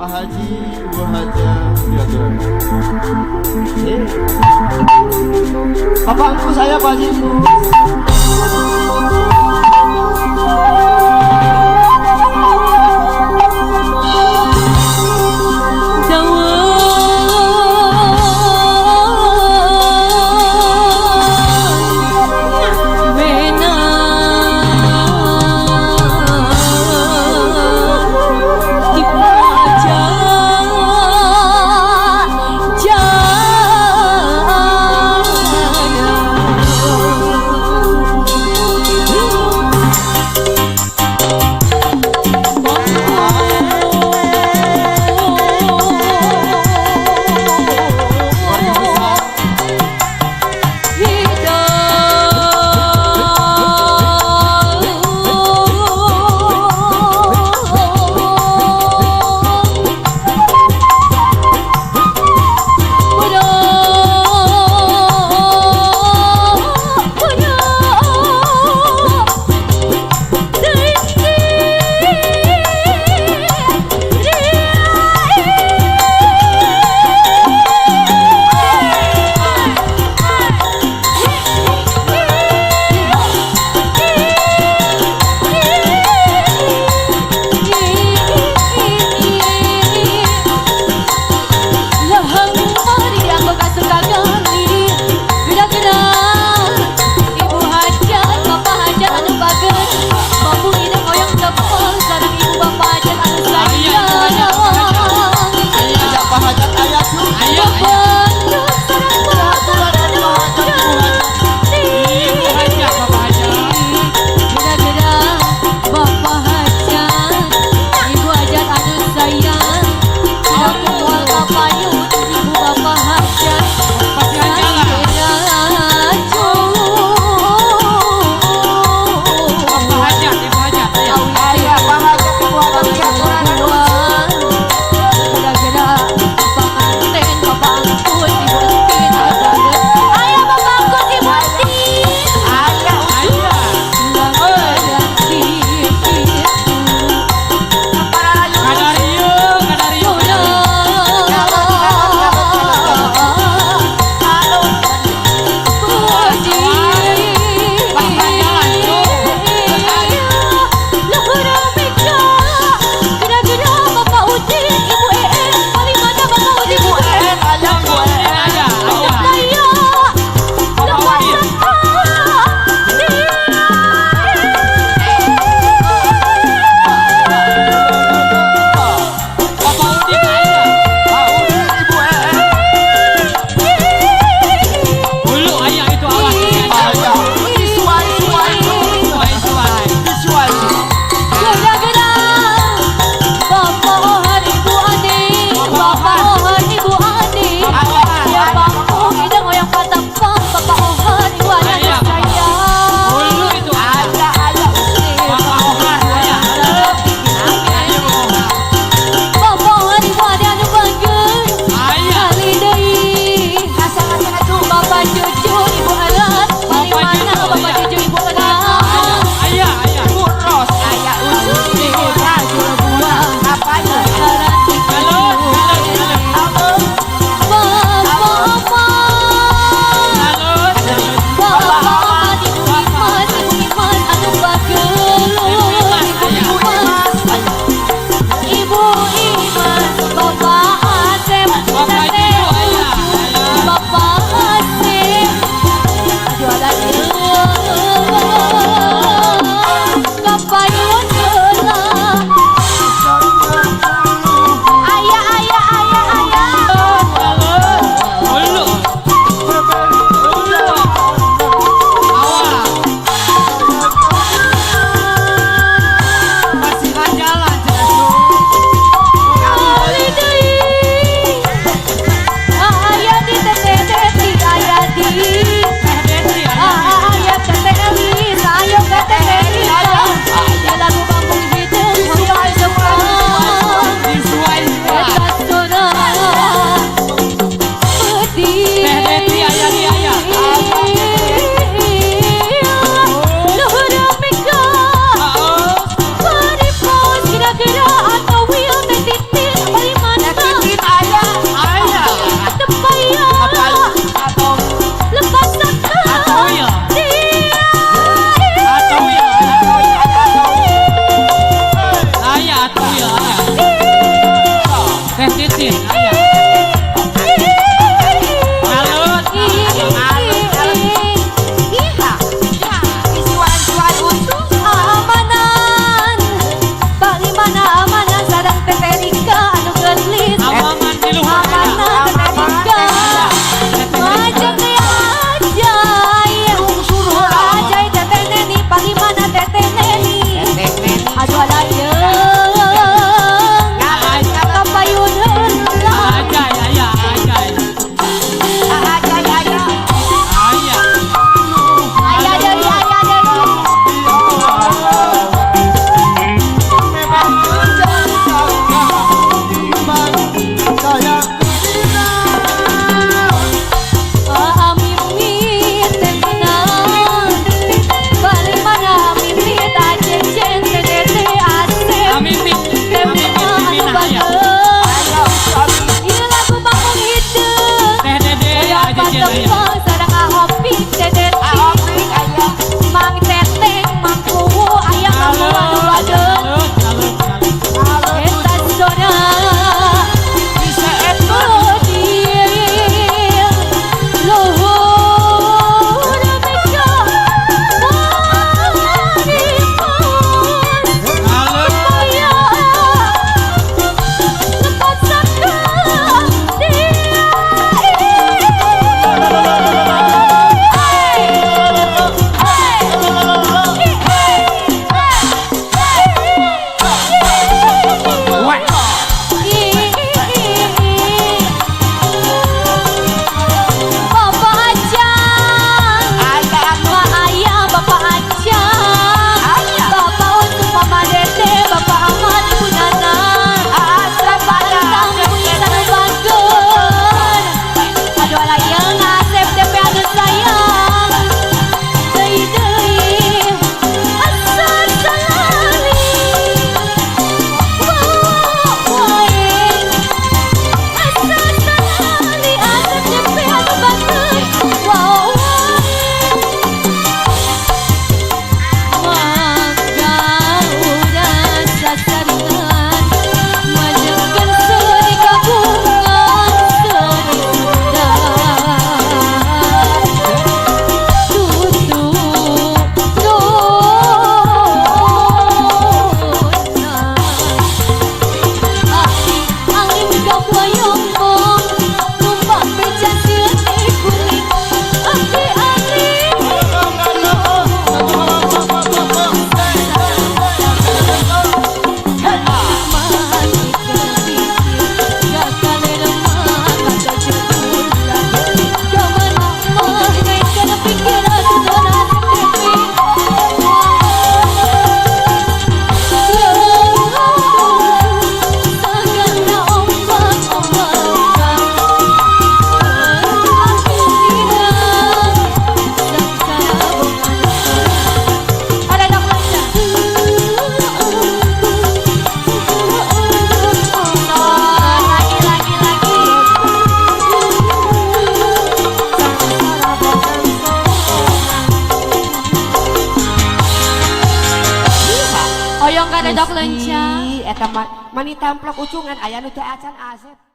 Pak Haji Wahaja Biatur. Bapakku saya Pak Haji. Adit aya. Alun. Iha. Isuan-isuan utuh amanan. Bagaimana amanan sareng Teterika anu gelis. Awaman di luar. Amanan Teterika. Majang teh ajay. Ajay Teteh Neni. Bagaimana Teteh Neni. Aduh alayeung. Kapayun heula. Ajay aya ajay. Aya. Aya deui, aya deui. Memang iman saya Medina. Mimit tenang. Bagaimana mimit ajen teteh asep. Mimit. Temna anu Aya. bageus. Ieu lagu Bangkong Hideung. Teh Dede Aya aja aya. patepang sareng Ahopik Teteh. Mang Teteh, Mang Kuwu, aya kamu anu bageus. Eta zona bisa diri luhur mega supaya lepas sakit Bapak Ajang, Mak Ayah, Bapak Ajang, Bapak untuk Mama Dede, Bapak Ahmad, Ibu Nana, Bapak Entang, Ibu Intan Bagun, aduh alayeung ngasep DP anu sayang, deui asa salali, wae asa salali asep DP anu bagus, maka udah sasaringan majengkeun seuri gabungan seuri angin gaboyong numpak beca seutik kulit Oyong kada dok lencang. Eta mani tamplak ucungan aya nu teu acan asep.